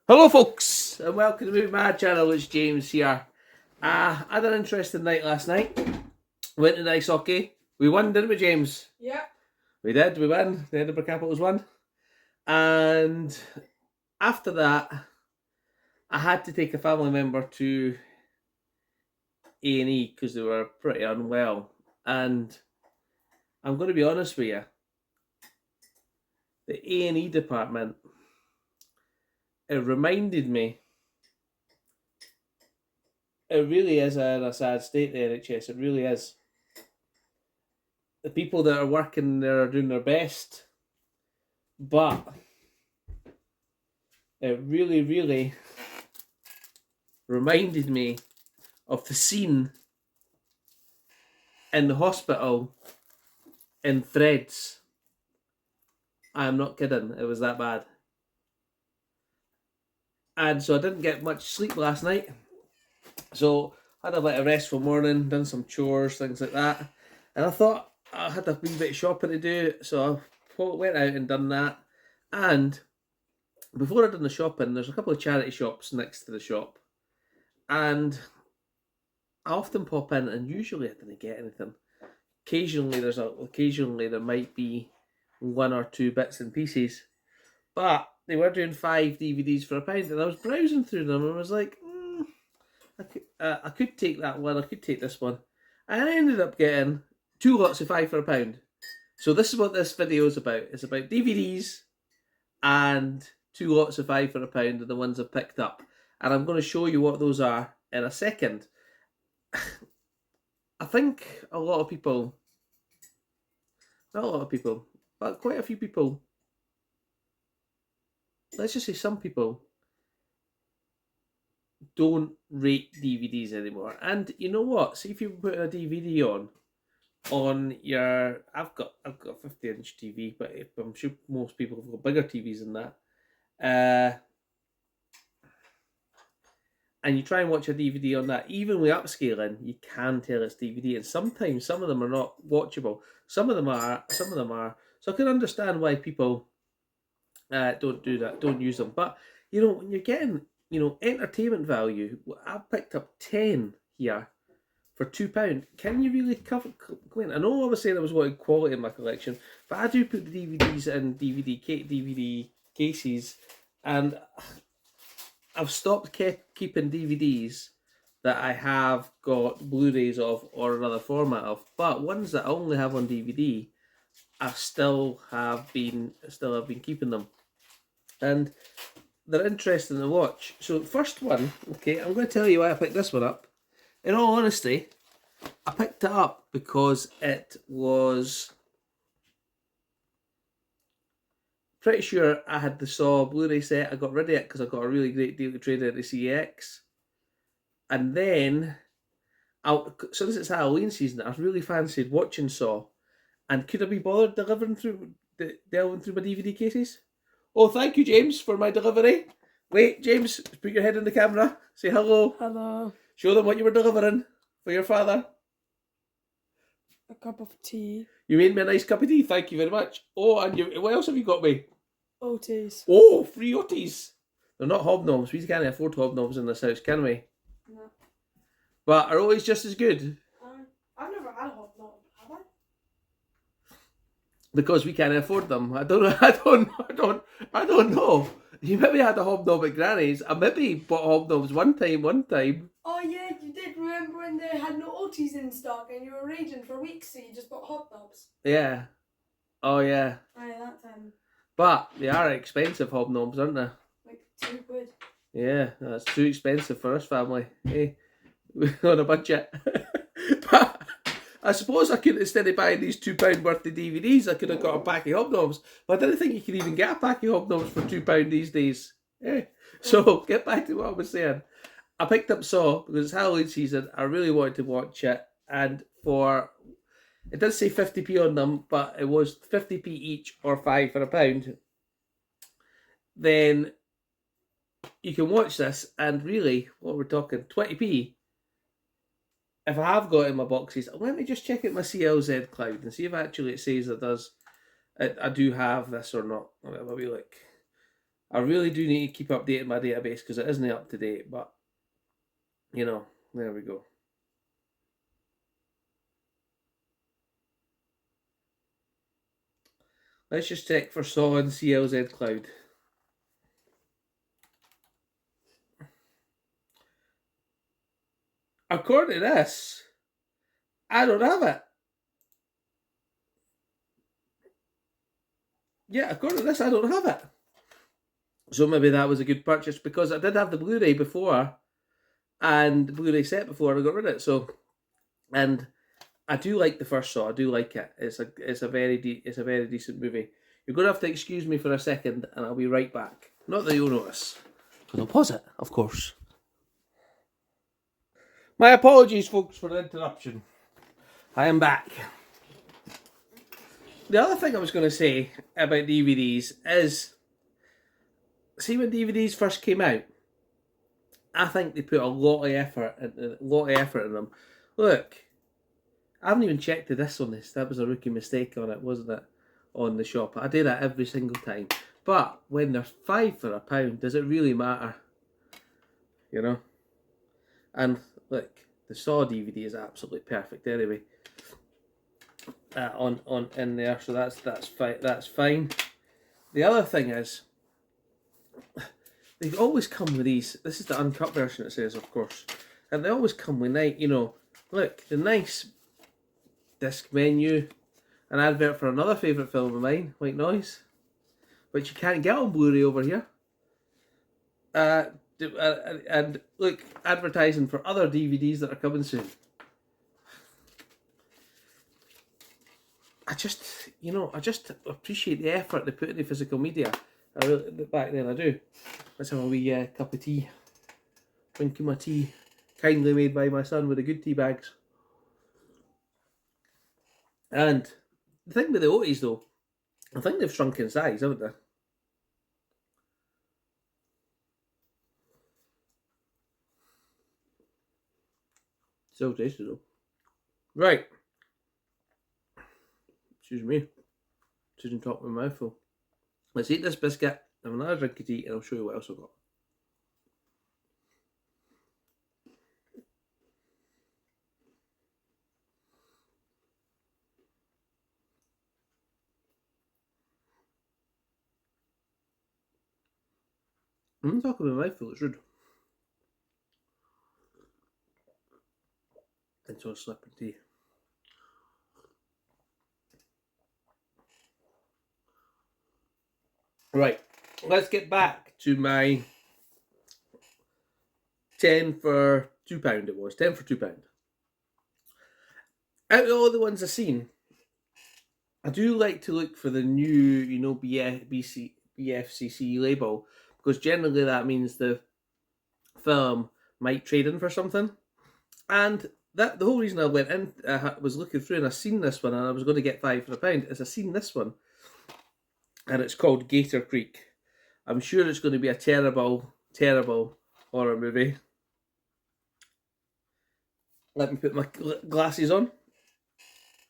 Hello folks and welcome to my channel. It's James here. I had an interesting night last night. Went to the ice hockey. We won, didn't we, James? Yeah. We did, we won. The Edinburgh Capitals won. And after that I had to take a family member to A&E because they were pretty unwell. And I'm going to be honest with you, the A&E department, it reminded me, it really is in a sad state, the NHS, it really is. The people that are working there are doing their best, but it really reminded me of the scene in the hospital in Threads. I am not kidding, it was that bad. And so I didn't get much sleep last night. So I had a bit of restful morning, done some chores, things like that. And I thought I had a wee bit of shopping to do, so I went out and done that. And before I done the shopping, there's a couple of charity shops next to the shop. And I often pop in and usually I didn't get anything. Occasionally there might be one or two bits and pieces. But they were doing 5 DVDs for £1, and I was browsing through them and I was like, I could take that one, I could take this one. And I ended up getting 2 lots of 5 for £1. So this is what this video is about. It's about DVDs and 2 lots of 5 for £1 are the ones I've picked up. And I'm going to show you what those are in a second. I think a lot of people, not a lot of people, but quite a few people, let's just say some people, don't rate DVDs anymore. And you know what? See, if you put a DVD on your, I've got a 50-inch TV, but I'm sure most people have got bigger TVs than that. And you try and watch a DVD on that, even with upscaling, you can tell it's DVD. And sometimes some of them are not watchable. Some of them are. So I can understand why people don't do that, don't use them. But when you're getting entertainment value, I've picked up 10 here for £2. Can you really cover? I know I was saying I was wanting quality in my collection, but I do put the DVDs in DVD cases, and I've stopped keeping DVDs that I have got Blu-rays of or another format of, but ones that I only have on DVD, I still have been keeping them, and they're interesting to watch. So first one, okay, I'm going to tell you why I picked this one up. In all honesty, I picked it up because it was pretty sure I had the Saw Blu-ray set. I got rid of it because I got a really great deal to trade at the CEX. And then, so this is Halloween season, I really fancied watching Saw. And could I be bothered delving through my DVD cases? Oh, thank you, James, for my delivery. Wait, James, put your head in the camera. Say hello. Hello. Show them what you were delivering for your father. A cup of tea. You made me a nice cup of tea. Thank you very much. Oh, and what else have you got me? Otis. Oh, free Otis. They're not hobnobs. We can't afford hobnobs in this house, can we? No. But are always just as good? I've never had a hobnob, have I? Because we can't afford them. I don't know. I don't know. You maybe had a hobnob at Granny's. I maybe bought hobnobs one time. Oh yeah, you did. Remember when they had no Otis in stock and you were raging for weeks, so you just bought hobnobs? Yeah. Oh yeah. Aye, that time. But they are expensive hobnobs, aren't they? Like £2. Yeah, that's too expensive for us family. Hey, we're on a budget. But I suppose I could, instead of buying these £2 worth of DVDs, I could have got a pack of hobnobs. But I didn't think you could even get a pack of hobnobs for £2 these days. Yeah. So get back to what I was saying. I picked up Saw because it's Halloween season. I really wanted to watch it, and it does say 50p on them, but it was 50p each or 5 for £1. Then you can watch this, and really, what we're talking, 20p. If I have got it in my boxes, let me just check out my CLZ Cloud and see if actually it says I do have this or not. Let me look. I really do need to keep updating my database because it isn't up to date, but you know, there we go. Let's just check for Saw and CLZ Cloud. According to this, I don't have it. Yeah, according to this, I don't have it. So maybe that was a good purchase because I did have the Blu-ray before and the Blu-ray set before and I got rid of it. So, and I do like the first Saw. I do like it. It's a very decent movie. You're going to have to excuse me for a second, and I'll be right back. Not that you'll notice, because I'll pause it, of course. My apologies, folks, for the interruption. I am back. The other thing I was going to say about DVDs is, see when DVDs first came out, I think they put a lot of effort in them. Look, I haven't even checked the disc on this. That was a rookie mistake on it, wasn't it? On the shop. I do that every single time. But when they're £5 for £1, does it really matter? You know? And look, the Saw DVD is absolutely perfect anyway. On in there, so that's fine. That's fine. The other thing is, they've always come with these. This is the uncut version, it says, of course, and they always come with look, the nice disc menu, an advert for another favourite film of mine, White Noise, which you can't get on Blu-ray over here. And look, advertising for other DVDs that are coming soon. I just appreciate the effort they put into physical media. I really, back then I do. Let's have a wee cup of tea. Drinking my tea, kindly made by my son with the good tea bags. And the thing with the Otis though, I think they've shrunk in size, haven't they? Still tasty though. Right. Excuse me. Sitting top of my mouthful. Let's eat this biscuit, have another drink of tea, and I'll show you what else I've got. I'm talking with my mouthful, it's rude. Into a slip of tea. Right, let's get back to my 10 for £2 it was. 10 for £2. Out of all the ones I've seen, I do like to look for the new, BFCC label, because generally that means the film might trade in for something. And that the whole reason I went in, was looking through and I seen this one and I was going to get £5 for £1, is I seen this one. And it's called Gator Creek. I'm sure it's going to be a terrible, terrible horror movie. Let me put my glasses on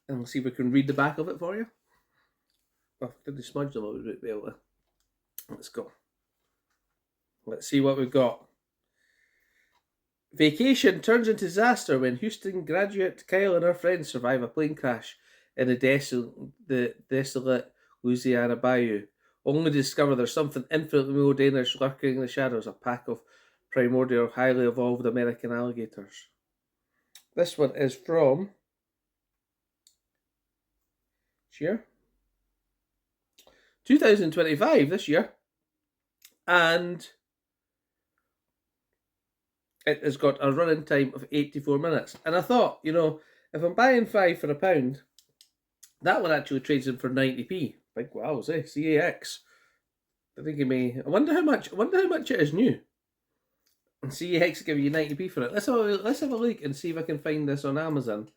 and we'll see if we can read the back of it for you. Oh, did they smudge them? I would be able to. Let's go. Let's see what we've got. Vacation turns into disaster when Houston graduate Kyle and her friends survive a plane crash in the desolate Louisiana bayou, only to discover there's something infinitely more dangerous lurking in the shadows, a pack of primordial, highly evolved American alligators. This one is from year 2025, this year, and it has got a running time of 84 minutes. And I thought, if I'm buying £5 for £1, that one actually trades in for 90p. Big wows, eh? CAX. I think it may. I wonder how much it is new. And CAX give you 90p for it. Let's have a look and see if I can find this on Amazon.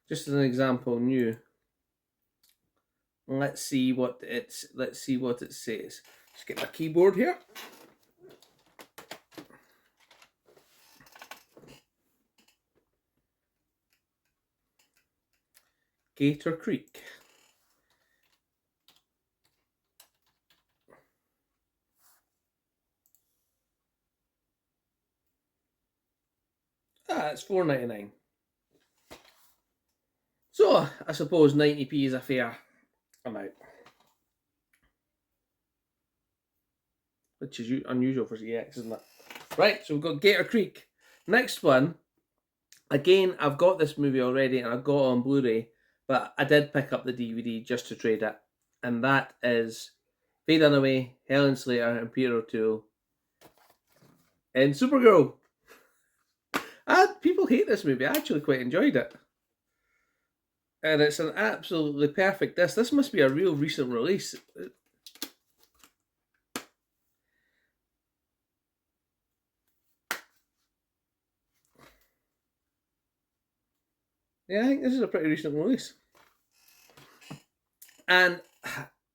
Just as an example, new. Let's see what it says. Just get my keyboard here. Gator Creek. That's $4.99. So I suppose 90p is a fair amount, which is unusual for ZX, isn't it? Right, so we've got Gator Creek. Next one, again, I've got this movie already and I've got it on Blu-ray, but I did pick up the DVD just to trade it, and that is Faye Dunaway, Helen Slater, and Peter O'Toole in Supergirl. People hate this movie. I actually quite enjoyed it. And it's an absolutely perfect disc. This must be a real recent release. Yeah, I think this is a pretty recent release. And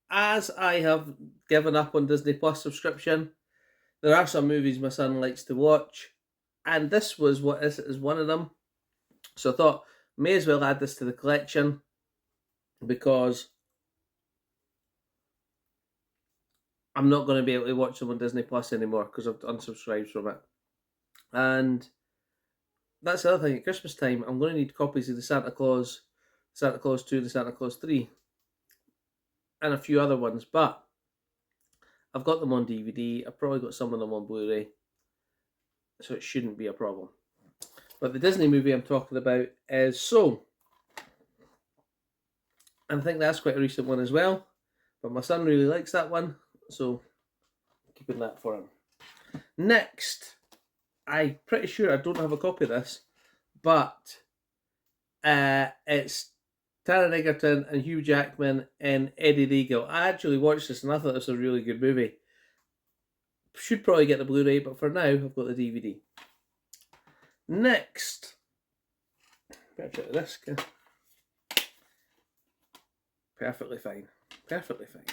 as I have given up on Disney Plus subscription, there are some movies my son likes to watch, and this was is one of them. So I thought, may as well add this to the collection, because I'm not going to be able to watch them on Disney Plus anymore because I've unsubscribed from it. And that's the other thing, at Christmas time, I'm going to need copies of the Santa Claus 2, the Santa Claus 3, and a few other ones, but I've got them on DVD. I've probably got some of them on Blu-ray, so it shouldn't be a problem. But the Disney movie I'm talking about is Soul. And I think that's quite a recent one as well. But my son really likes that one, so I'm keeping that for him. Next, I'm pretty sure I don't have a copy of this, but it's Taron Egerton and Hugh Jackman and Eddie Deagle. I actually watched this and I thought it was a really good movie. Should probably get the Blu-ray, but for now I've got the DVD. Next, better check this. Perfectly fine. Perfectly fine.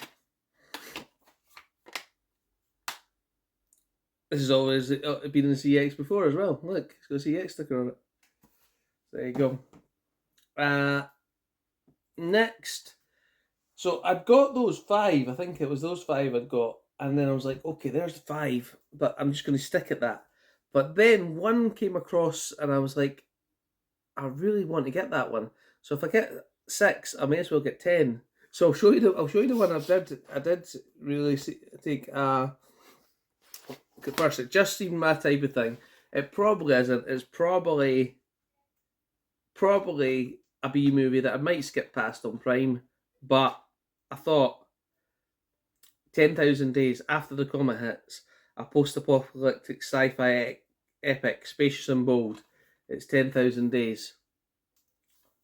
This has always been in the CX before as well. Look, it's got a CX sticker on it. There you go. Next, so I'd got those 5. I think it was those 5 I'd got, and then I was like, okay, there's the 5, but I'm just going to stick at that. But then one came across, and I was like, I really want to get that one. So if I get 6, I may as well get 10. So I'll show you the one I did. I did really take first. It just seemed my type of thing. It probably isn't. It's probably a B movie that I might skip past on Prime, but I thought 10,000 Days After the Comet Hits, a post-apocalyptic sci-fi epic, spacious and bold. It's 10,000 Days.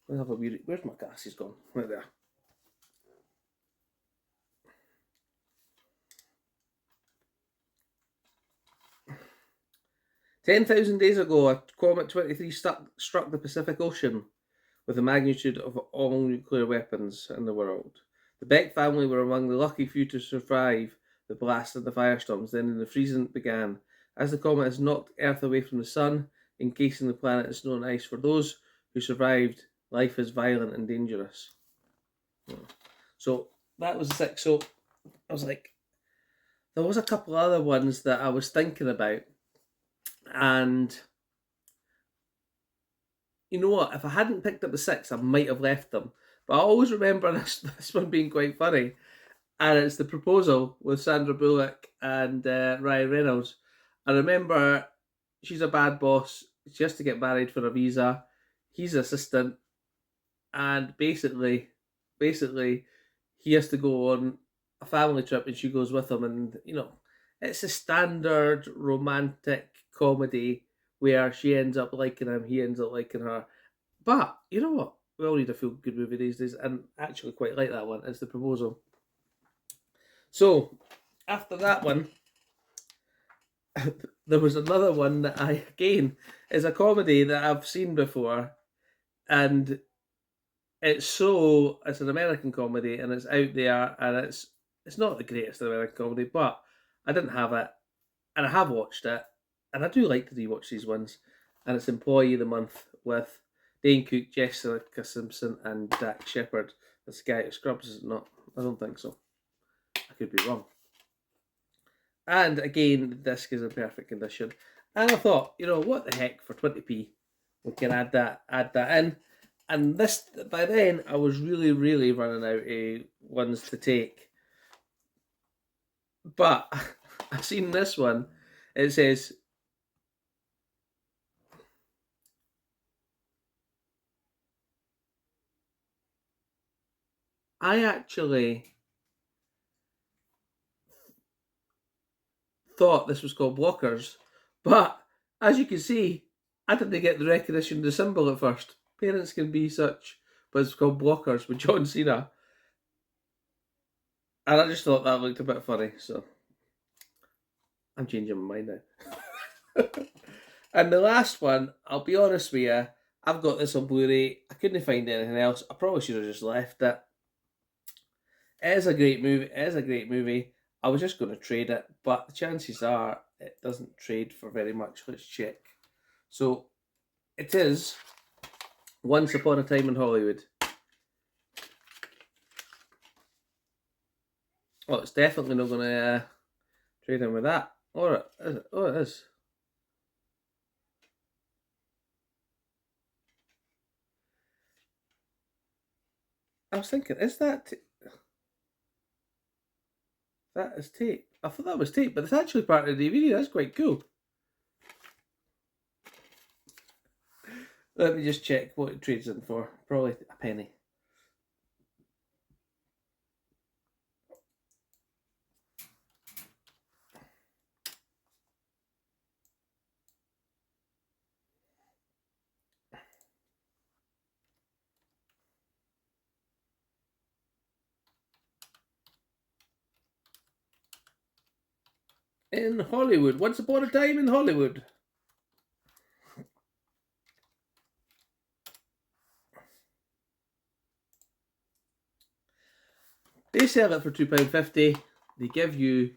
Where's my glasses gone? Right there. "10,000 days ago, a Comet 23 struck the Pacific Ocean with the magnitude of all nuclear weapons in the world. The Beck family were among the lucky few to survive the blast and the firestorms. Then the freezing began. As the comet has knocked Earth away from the sun, encasing the planet in snow and ice, for those who survived, life is violent and dangerous." So that was 6. So I was like, there was a couple other ones that I was thinking about, and you know what? If I hadn't picked up the 6, I might have left them. But I always remember this one being quite funny, and it's The Proposal with Sandra Bullock and Ryan Reynolds. I remember she's a bad boss. She has to get married for a visa. He's assistant, and basically, he has to go on a family trip, and she goes with him. And it's a standard romantic comedy where she ends up liking him, he ends up liking her. But you know what? We all need a feel-good movie these days, and I actually quite like that one. It's The Proposal. So, after that one, there was another one that again, is a comedy that I've seen before, and it's an American comedy, and it's out there, and it's not the greatest American comedy, but I didn't have it, and I have watched it, and I do like to rewatch these ones, and it's Employee of the Month with Dane Cook, Jessica Simpson, and Dax Shepard. This guy who Scrubs, is it not? I don't think so. I could be wrong. And again, the disc is in perfect condition. And I thought, what the heck, for 20p, we can add that in. And this, by then, I was really running out of ones to take. But I've seen this one. It says, I actually thought this was called Blockers, but as you can see, I didn't get the recognition of the symbol at first. Parents can be such, but it's called Blockers with John Cena. And I just thought that looked a bit funny, so I'm changing my mind now. And the last one, I'll be honest with you, I've got this on Blu-ray. I couldn't find anything else. I probably should have just left it. It is a great movie. I was just going to trade it, but the chances are it doesn't trade for very much. Let's check. So it is Once Upon a Time in Hollywood. Oh, it's definitely not going to trade in with that. Or is it? Oh, it is. I was thinking, is that that is tape? I thought that was tape, but it's actually part of the DVD. That's quite cool. Let me just check what it trades in for. Probably a penny. In Hollywood. Once Upon a Time in Hollywood. They sell it for £2.50. They give you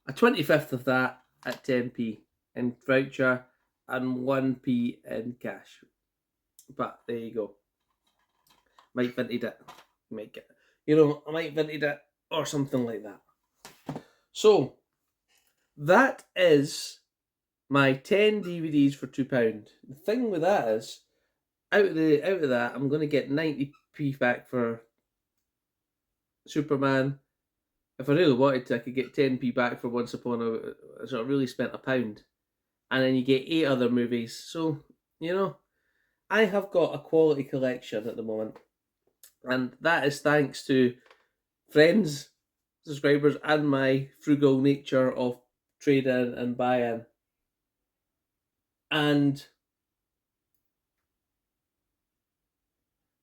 a 25th of that at 10p in voucher and 1p in cash. But there you go. Might vintage it. Might get, I might vintage it or something like that. So that is my 10 DVDs for £2. The thing with that is, out of that, I'm going to get 90p back for Superman. If I really wanted to, I could get 10p back for Once Upon a... So I really spent £1. And then you get 8 other movies. So, I have got a quality collection at the moment. And that is thanks to friends, subscribers, and my frugal nature of trade-in and buy-in. And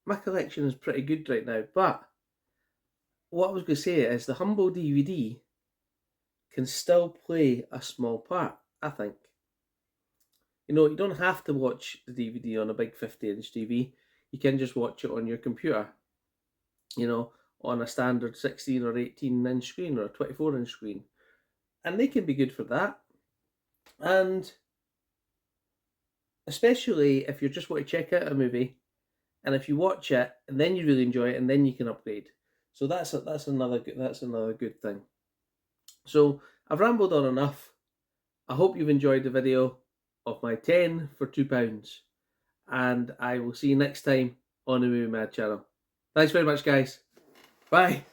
my collection is pretty good right now. But what I was going to say is the humble DVD can still play a small part, I think. You don't have to watch the DVD on a big 50-inch TV. You can just watch it on your computer, on a standard 16 or 18-inch screen or a 24-inch screen. And they can be good for that. And especially if you just want to check out a movie, and if you watch it and then you really enjoy it, and then you can upgrade. So that's another good thing. So I've rambled on enough. I hope you've enjoyed the video of my 10 for £2. And I will see you next time on the Movie Mad channel. Thanks very much, guys. Bye.